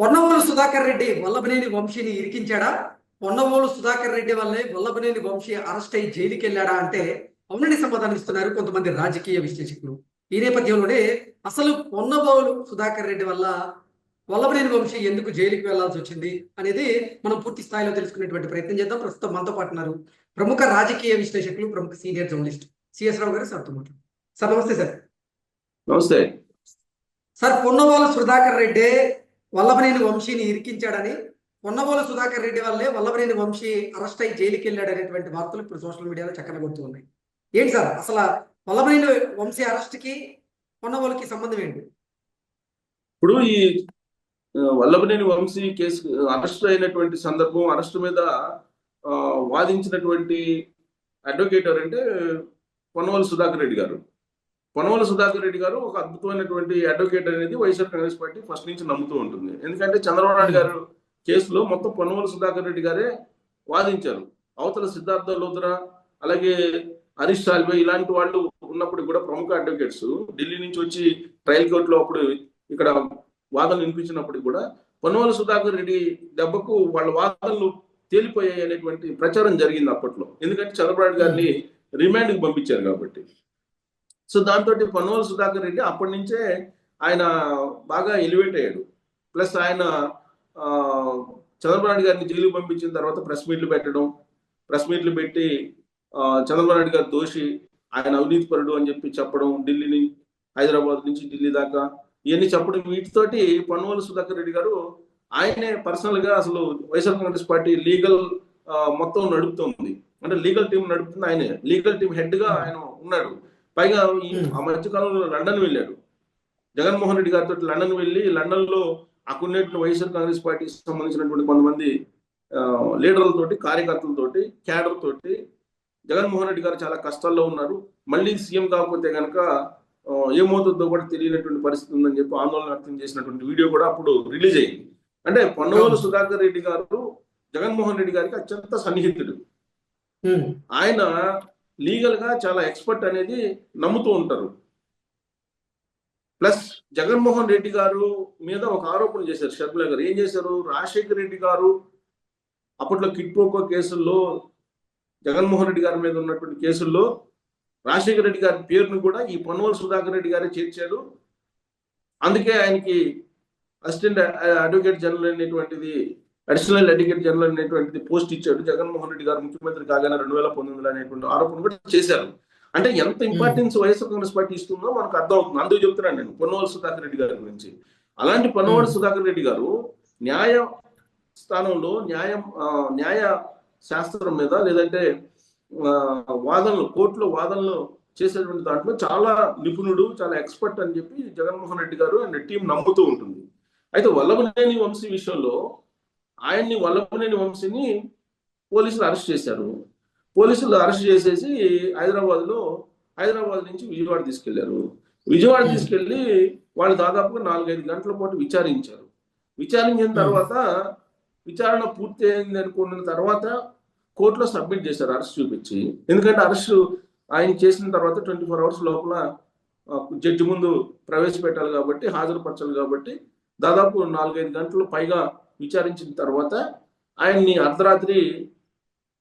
పొన్నవోలు సుధాకర్ రెడ్డి వల్లభనేని వంశీని ఇరికించాడా? పొన్నవోలు సుధాకర్ రెడ్డి వల్లే వల్లభనేని వంశీ అరెస్ట్ అయి జైలుకి వెళ్ళాడా అంటే అవునని సమాధానం ఇస్తున్నారు కొంతమంది రాజకీయ విశ్లేషకులు. ఈ నేపథ్యంలోనే అసలు పొన్నవోలు సుధాకర్ రెడ్డి వల్ల వల్లభనేని వంశీ ఎందుకు జైలుకి వెళ్లాల్సి వచ్చింది అనేది మనం పూర్తి స్థాయిలో తెలుసుకునేటువంటి ప్రయత్నం చేద్దాం. ప్రస్తుతం మనతో పాటు ఉన్నారు ప్రముఖ రాజకీయ విశ్లేషకులు, ప్రముఖ సీనియర్ జర్నలిస్ట్ సిఎస్ రావు గారు. సార్తో మాట్లాడు. సార్ నమస్తే. సార్ నమస్తే. సార్, పొన్నవోలు సుధాకర్ రెడ్డి వల్లభనేని వంశీని ఇరికించాడని, పొన్నవోలు సుధాకర్ రెడ్డి వల్లే వల్లభనేని వంశీ అరెస్ట్ అయి జైలుకి వెళ్ళాడు అనేటువంటి వార్తలు ఇప్పుడు సోషల్ మీడియాలో చక్కన కొడుతూ ఉన్నాయి. ఏంటి సార్ అసలు వల్లభనేని వంశీ అరెస్ట్ కి పొన్నవోలుకి సంబంధం ఏంటి? ఇప్పుడు ఈ వల్లభనేని వంశీ కేసు అరెస్ట్ అయినటువంటి సందర్భం, అరెస్ట్ మీద వాదించినటువంటి అడ్వకేట్ ఎవరంటే పొన్నవోలు సుధాకర్ రెడ్డి గారు. పొన్నవోలు సుధాకర్ రెడ్డి గారు ఒక అద్భుతమైనటువంటి అడ్వకేట్ అనేది వైఎస్ఆర్ కాంగ్రెస్ పార్టీ ఫస్ట్ నుంచి నమ్ముతూ ఉంటుంది. ఎందుకంటే చంద్రబాబు నాయుడు గారు కేసులో మొత్తం పొన్నవోలు సుధాకర్ రెడ్డి గారే వాదించారు. అవతల సిద్ధార్థ లోద్రా, అలాగే హరీష్ సాల్వే ఇలాంటి వాళ్ళు ఉన్నప్పుడు కూడా ప్రముఖ అడ్వకేట్స్ ఢిల్లీ నుంచి వచ్చి ట్రయల్ కోర్టులో అప్పుడు ఇక్కడ వాదనలు వినిపించినప్పుడు కూడా పొన్నవోలు సుధాకర్ రెడ్డి దెబ్బకు వాళ్ళ వాదనలు తేలిపోయాయి అనేటువంటి ప్రచారం జరిగింది అప్పట్లో. ఎందుకంటే చంద్రబాబు నాయుడు గారిని రిమాండ్కి పంపించారు కాబట్టి. సో దాంతో పొన్నవోలు సుధాకర్ రెడ్డి అప్పటి నుంచే ఆయన బాగా ఎలివేట్ అయ్యాడు. ప్లస్ ఆయన చంద్రబాబు నాయుడు గారిని జైలుకి పంపించిన తర్వాత ప్రెస్ మీట్లు పెట్టి చంద్రబాబు నాయుడు గారు దోషి, ఆయన అవినీతి పరుడు అని చెప్పి చెప్పడం, హైదరాబాద్ నుంచి ఢిల్లీ దాకా ఇవన్నీ చెప్పడం, వీటితోటి పొన్నవోలు సుధాకర్ రెడ్డి గారు ఆయనే పర్సనల్ గా అసలు వైఎస్ఆర్ కాంగ్రెస్ పార్టీ లీగల్ మొత్తం నడుపుతుంది. అంటే లీగల్ టీం నడుపుతుంది ఆయనే, లీగల్ టీం హెడ్ గా ఆయన ఉన్నాడు. పైగా ఆ మధ్యకాలంలో లండన్ వెళ్ళాడు. జగన్మోహన్ రెడ్డి గారితో లండన్ వెళ్ళి లండన్ లో అక్కడ వైఎస్ఆర్ కాంగ్రెస్ పార్టీకి సంబంధించినటువంటి కొంతమంది లీడర్లతోటి, కార్యకర్తలతోటి, క్యాడర్ తోటి జగన్మోహన్ రెడ్డి గారు చాలా కష్టాల్లో ఉన్నారు, మళ్ళీ సీఎం కాకపోతే కనుక ఏమవుతుందో కూడా తెలియనటువంటి పరిస్థితి ఉందని చెప్పి ఆందోళన వ్యక్తం చేసినటువంటి వీడియో కూడా అప్పుడు రిలీజ్ అయింది. అంటే పొన్నవోలు సుధాకర్ రెడ్డి గారు జగన్మోహన్ రెడ్డి గారికి అత్యంత సన్నిహితుడు. ఆయన లీగల్ గా చాలా ఎక్స్పర్ట్ అనేది నమ్ముతూ ఉంటారు. ప్లస్ జగన్మోహన్ రెడ్డి గారు మీద ఒక ఆరోపణ చేశారు షర్మిల గారు. ఏం చేశారు? రాజశేఖర రెడ్డి గారు అప్పట్లో కిట్ పోకో కేసుల్లో, జగన్మోహన్ రెడ్డి గారి మీద ఉన్నటువంటి కేసుల్లో రాజశేఖర రెడ్డి గారి పేరును కూడా ఈ పొన్నవోలు సుధాకర్ రెడ్డి గారే చేర్చాడు. అందుకే ఆయనకి అసిస్టెంట్ అడ్వకేట్ జనరల్ అనేటువంటిది, అడిషనల్ అడ్వకేట్ జనరల్ అనేటువంటిది పోస్ట్ ఇచ్చాడు జగన్మోహన్ రెడ్డి గారు ముఖ్యమంత్రి కాగానే 2019 అనేటువంటి ఆరోపణ కూడా చేశారు. అంటే ఎంత ఇంపార్టెన్స్ వైఎస్ఆర్ కాంగ్రెస్ పార్టీ ఇస్తుందో మనకు అర్థం అవుతుంది. అందుకు చెప్తున్నాను నేను పొన్నవోలు సుధాకర్ రెడ్డి గారి గురించి. అలాంటి పొన్నవోలు సుధాకర్ రెడ్డి గారు న్యాయ స్థానంలో న్యాయ శాస్త్రం మీద, లేదంటే వాదనలు, కోర్టులో వాదనలు చేసేటువంటి దాంట్లో చాలా నిపుణుడు, చాలా ఎక్స్పర్ట్ అని చెప్పి జగన్మోహన్ రెడ్డి గారు అండ్ టీం నమ్ముతూ ఉంటుంది. అయితే వల్లభనేని వంశీ విషయంలో వల్లభనేని వంశీని పోలీసులు అరెస్ట్ చేశారు. పోలీసులు అరెస్ట్ చేసేసి హైదరాబాద్ నుంచి విజయవాడ తీసుకెళ్లారు. విజయవాడ తీసుకెళ్లి వాళ్ళు దాదాపుగా 4-5 గంటల పాటు విచారించారు. విచారించిన తర్వాత విచారణ పూర్తి అయింది అనుకున్న తర్వాత కోర్టులో సబ్మిట్ చేశారు అరెస్ట్ చూపించి. ఎందుకంటే అరెస్ట్ ఆయన చేసిన తర్వాత 24 hours లోపల జడ్జి ముందు ప్రవేశపెట్టాలి కాబట్టి, హాజరుపరచాలి కాబట్టి దాదాపు 4-5 గంటలు పైగా విచారించిన తర్వాత ఆయన్ని అర్ధరాత్రి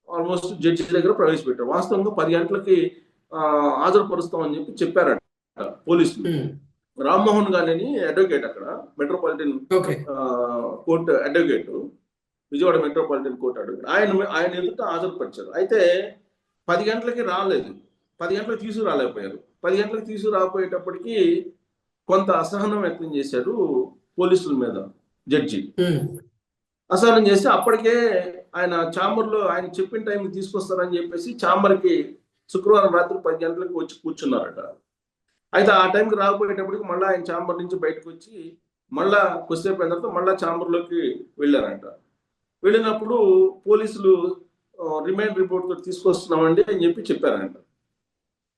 ఆల్మోస్ట్ జడ్జి దగ్గర ప్రవేశపెట్టారు. వాస్తవంగా 10 గంటలకి హాజరుపరుస్తామని చెప్పి చెప్పారట పోలీసులు. రామ్మోహన్ గారిని అడ్వకేట్, అక్కడ metropolitan court advocate, Vijayawada metropolitan court advocate, ఆయన ఎదుట హాజరుపరిచారు. అయితే 10 గంటలకి రాలేదు, 10 గంటలకు తీసుకురాలేకపోయారు. 10 గంటలకు తీసుకురాకపోయేటప్పటికి కొంత అసహనం వ్యక్తం చేశారు పోలీసుల మీద జడ్జి. అసహనం చేస్తే అప్పటికే ఆయన ఛాంబర్లో ఆయన చెప్పిన టైంకి తీసుకొస్తారని చెప్పేసి ఛాంబర్కి శుక్రవారం రాత్రి 10 గంటలకు వచ్చి కూర్చున్నారట. అయితే ఆ టైంకి రాకపోయేటప్పటికి మళ్ళీ ఆయన ఛాంబర్ నుంచి బయటకు వచ్చి మళ్ళా కొద్దిసేపు అయిన తర్వాత మళ్ళా ఛాంబర్లోకి వెళ్ళారంట. వెళ్ళినప్పుడు పోలీసులు రిమాండ్ రిపోర్ట్ తోటి తీసుకొస్తున్నామండి అని చెప్పారంట.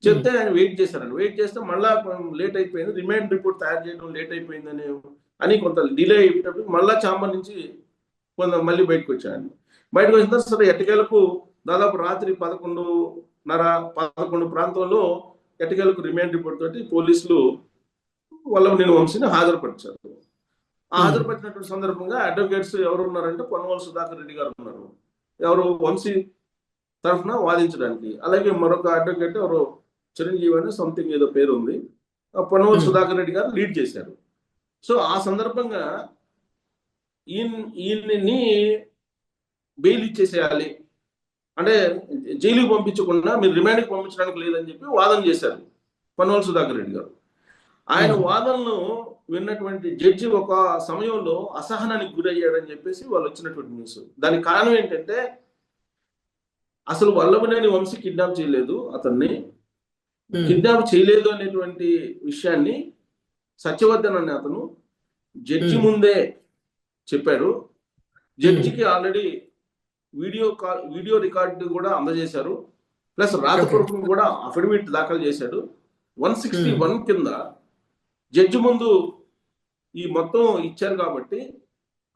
చెప్తే ఆయన వెయిట్ చేశారండి. వెయిట్ చేస్తే మళ్ళా లేట్ అయిపోయింది, రిమాండ్ రిపోర్ట్ తయారు చేయడం లేట్ అయిపోయిందని కొంత డిలే అయిపోయేటప్పుడు మళ్ళా ఛాంబర్ నుంచి మళ్ళీ బయటకు వచ్చాయండి. బయటకు వచ్చిన తర్వాత సరే ఎట్టకేలకు దాదాపు రాత్రి 11:30-11 ప్రాంతంలో ఎట్టకేలకు రిమాండ్ రిపోర్ట్ తోటి పోలీసులు వల్లభనేని వంశీని హాజరుపరిచారు. హాజరుపరిచినటువంటి సందర్భంగా అడ్వకేట్స్ ఎవరు ఉన్నారంటే పొన్నవోలు సుధాకర్ రెడ్డి గారు ఉన్నారు, ఎవరు వంశీ తరఫున వాదించడానికి. అలాగే మరొక అడ్వకేట్ ఎవరు చిరంజీవి అని సంథింగ్ ఏదో పేరు ఉంది, పొన్నవోలు సుధాకర్ రెడ్డి గారు లీడ్ చేశారు. సో ఆ సందర్భంగా ఈయన్ని బెయిల్ ఇచ్చేసేయాలి, అంటే జైలుకి పంపించకుండా మీరు రిమాండ్కి పంపించడానికి లేదని చెప్పి వాదన చేశారు పొన్నవోలు సుధాకర్ రెడ్డి గారు. ఆయన వాదనను విన్నటువంటి జడ్జి ఒక సమయంలో అసహనానికి గురయ్యాడని చెప్పేసి వాళ్ళు వచ్చినటువంటి న్యూస్. దానికి కారణం ఏంటంటే అసలు వల్లభనేని వంశీ కిడ్నాప్ చేయలేదు, అతన్ని కిడ్నాప్ చేయలేదు అనేటువంటి విషయాన్ని సత్యవర్ధన్ అనే అతను జడ్జి ముందే చెప్పారు. జడ్జికి ఆల్రెడీ వీడియో రికార్డు కూడా అందజేశారు, ప్లస్ రాతపూర్వకంగా కూడా అఫిడవిట్ దాఖలు చేశాడు. 161 కింద జడ్జి ముందు ఈ మొత్తం ఇచ్చారు కాబట్టి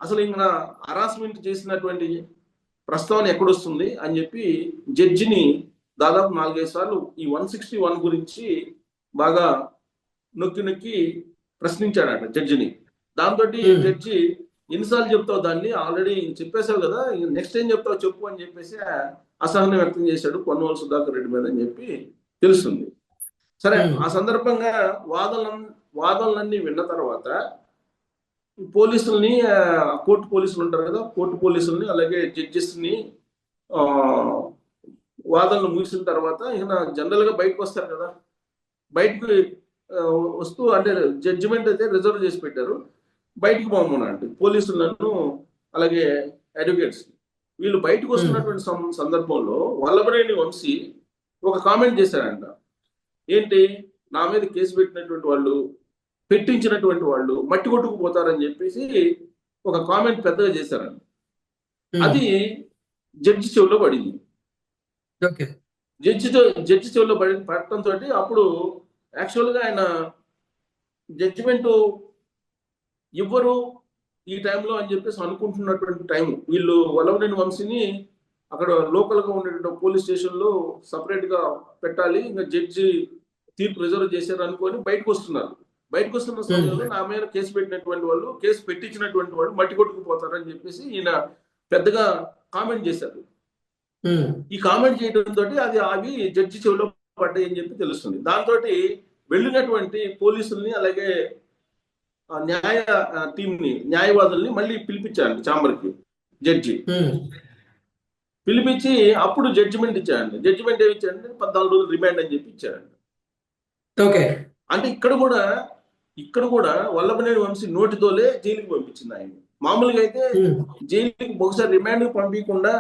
అసలు ఇంకా హరాస్మెంట్ చేసినటువంటి ప్రస్తావన ఎక్కడొస్తుంది అని చెప్పి జడ్జిని దాదాపు 4-5 సార్లు ఈ 161 గురించి బాగా నొక్కి నొక్కి ప్రశ్నించాడట జడ్జిని. దాంతో జడ్జి ఎన్నిసార్లు చెప్తావు దాన్ని, ఆల్రెడీ చెప్పేశావు కదా, నెక్స్ట్ ఏం చెప్తావు చెప్పు అని చెప్పేసి అసహనం వ్యక్తం చేశాడు పొన్నవోలు సుధాకర్ రెడ్డి మీద అని చెప్పి తెలుస్తుంది. సరే, ఆ సందర్భంగా వాదనలన్నీ విన్న తర్వాత పోలీసుల్ని, కోర్టు పోలీసులు ఉంటారు కదా, కోర్టు పోలీసుల్ని అలాగే జడ్జెస్ని వాదనలు ముగిసిన తర్వాత ఈయన జనరల్ గా బయటకు వస్తారు కదా, బయటకు వస్తూ అంటే జడ్జిమెంట్ అయితే రిజర్వ్ చేసి పెట్టారు, బయటకు పోమనంటే పోలీసులను అలాగే అడ్వకేట్స్ వీళ్ళు బయటకు వస్తున్నటువంటి సందర్భంలో వల్లభనేని వంశీ ఒక కామెంట్ చేశారంట. ఏంటి, నా మీద కేసు పెట్టినటువంటి వాళ్ళు, పెట్టించినటువంటి వాళ్ళు మట్టి కొట్టుకుపోతారని చెప్పేసి ఒక కామెంట్ పెద్దగా చేశారంట. అది జడ్జి చెవిలో పడింది. జడ్జి చెవిలో పడటంతో అప్పుడు యాక్చువల్గా ఆయన జడ్జిమెంట్ ఇవ్వరు ఈ టైంలో అని చెప్పేసి అనుకుంటున్నటువంటి టైం, వీళ్ళు వల్లభనేని వంశీని అక్కడ లోకల్ గా ఉండేటువంటి పోలీస్ స్టేషన్ లో సపరేట్ గా పెట్టాలి, ఇంకా జడ్జి తీర్పు రిజర్వ్ చేశారు అనుకొని బయటకు వస్తున్నారు. బయటకు వస్తున్న సమయంలో నా మీద కేసు పెట్టినటువంటి వాళ్ళు, కేసు పెట్టించినటువంటి వాళ్ళు మట్టి కొట్టుకుపోతారని చెప్పేసి ఈయన పెద్దగా కామెంట్ చేశారు. ఈ కామెంట్ చేయడంతో అది అవి జడ్జి చెవిలో పడ్డాయి అని చెప్పి తెలుస్తుంది. దాంతో వెళ్ళినటువంటి పోలీసుల్ని అలాగే న్యాయ టీంని, న్యాయవాదుల్ని మళ్ళీ పిలిపించారు ఛాంబర్కి జడ్జి. పిలిపించి అప్పుడు జడ్జిమెంట్ ఇచ్చారండి. జడ్జిమెంట్ ఏమి ఇచ్చారంటే 14 రోజులు రిమాండ్ అని చెప్పి ఇచ్చారండి. అంటే ఇక్కడ కూడా వల్లభనేని వంశీ నోటితోలే జైలుకి పంపించింది ఆయన. మామూలుగా అయితే జైలుకి బహుశా రిమాండ్ పంపించకుండా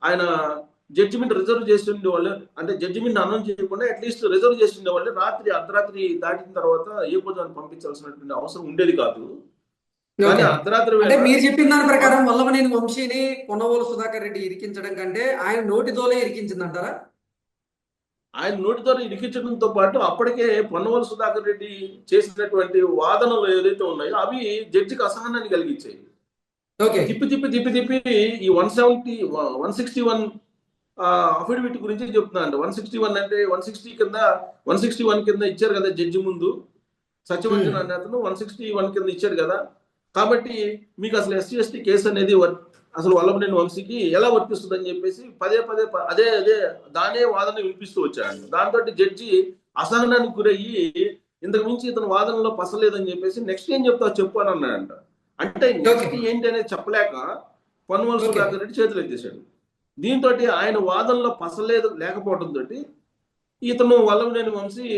ఆయన జడ్జిమెంట్ రిజర్వ్ చేసి ఉండేవాళ్ళు, అంటే జడ్జిమెంట్ అనౌన్స్ చేయకుండా అట్లీస్ట్ రిజర్వ్ చేసి ఉండేవాళ్ళు. అర్ధరాత్రి దాటిన తర్వాత ఏ పొద్దున పంపించాల్సినటువంటి అవసరం ఉండేది కాదు. కానీ అర్ధరాత్రి అంటే మీరు చెప్పిన దాని ప్రకారం వల్లభనేని వంశీని పొన్నవోలు సుధాకర్ రెడ్డి ఇరికించడం కంటే ఆయన నోటితోలే ఇరికించిందంటారా? ఆయన నోటితో ఇరికించడంతో పాటు అప్పటికే పొన్నవోలు సుధాకర్ రెడ్డి చేసినటువంటి వాదనలు ఏదైతే ఉన్నాయో అవి జడ్జికి అసహనాన్ని కలిగించాయి. తిప్పి ఈ 161 అఫిడవిట్ గురించి చెప్తున్నా అండి. 161 అంటే 161 కింద ఇచ్చారు కదా జడ్జి ముందు, సత్యవర్ధన్ అనే అతను 161 కింద ఇచ్చారు కదా, కాబట్టి మీకు అసలు ఎస్సీ ఎస్టీ కేసు అనేది అసలు వల్లభనేని వంశీకి ఎలా వర్తిస్తుంది అని చెప్పేసి పదే దానే వాదన వినిపిస్తూ వచ్చాడు. దాంతో జడ్జి అసహనానికి గురయ్యి ఇంతకు మించి ఇతను వాదనలో పసలేదని చెప్పేసి నెక్స్ట్ ఏం చెప్తావు చెప్పు అని అన్నాడంట. అంటే నెక్స్ట్ ఏంటి అనేది చెప్పలేక పొన్నవోలు సుధాకర్ రెడ్డి చేతులు ఎత్తేసాడు. దీంతో ఆయన వాదనలో పసలేదు లేకపోవడంతో ఇతను వల్లభనేని వంశీ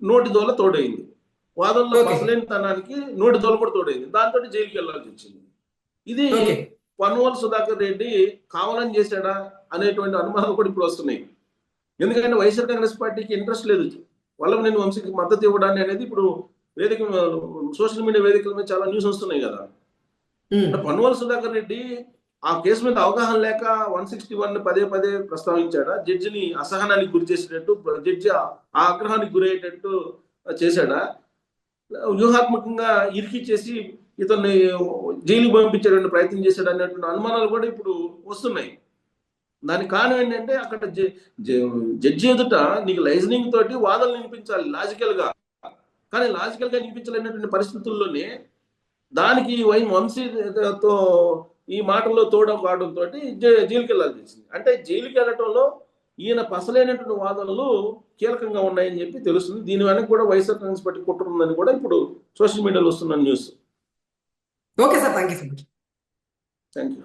నోటి దోల తోడైంది, వాదనలో పసలేని తనానికి నోటి దోల కూడా తోడైంది. దాంతో జైలుకి వెళ్లాల్సి వచ్చింది. ఇది పొన్నవోలు సుధాకర్ రెడ్డి కావాలని చేశాడా అనేటువంటి అనుమానాలు కూడా ఇప్పుడు వస్తున్నాయి. ఎందుకంటే వైఎస్ఆర్ కాంగ్రెస్ పార్టీకి ఇంట్రెస్ట్ లేదు వల్లభనేని వంశీకి మద్దతు ఇవ్వడాన్ని అనేది. ఇప్పుడు సోషల్ మీడియా వేదికల మీద చాలా న్యూస్ వస్తున్నాయి కదా. పొన్నవోలు సుధాకర్ రెడ్డి ఆ కేసు మీద అవగాహన లేక 161 పదే ప్రస్తావించాడా, జడ్జిని అసహనానికి గురి చేసేటట్టు, జడ్జి ఆగ్రహానికి గురయ్యేటట్టు చేశాడా, వ్యూహాత్మకంగా ఇరికిచ్చేసి ఇతన్ని జైలు పంపించేటువంటి ప్రయత్నం చేశాడు అనేటువంటి అనుమానాలు కూడా ఇప్పుడు వస్తున్నాయి. దానికి కారణం ఏంటంటే అక్కడ జడ్జి ఎదుట నీకు లైజనింగ్ తోటి వాదనలు వినిపించాలి లాజికల్ గా, కానీ లాజికల్ గా వినిపించలేనటువంటి పరిస్థితుల్లోనే దానికి వంశీతో ఈ మాటల్లో తోడం కావడంతో జైలుకి వెళ్ళాల్సి వచ్చింది. అంటే జైలుకి వెళ్ళటంలో ఈయన పసలైనటువంటి వాదనలు కీలకంగా ఉన్నాయని చెప్పి తెలుస్తుంది. దీని వెనక కూడా వైఎస్ఆర్ కాంగ్రెస్ పార్టీ కుట్ర ఉందని కూడా ఇప్పుడు సోషల్ మీడియాలో వస్తున్న news. Okay sir, thank you so much. Thank you.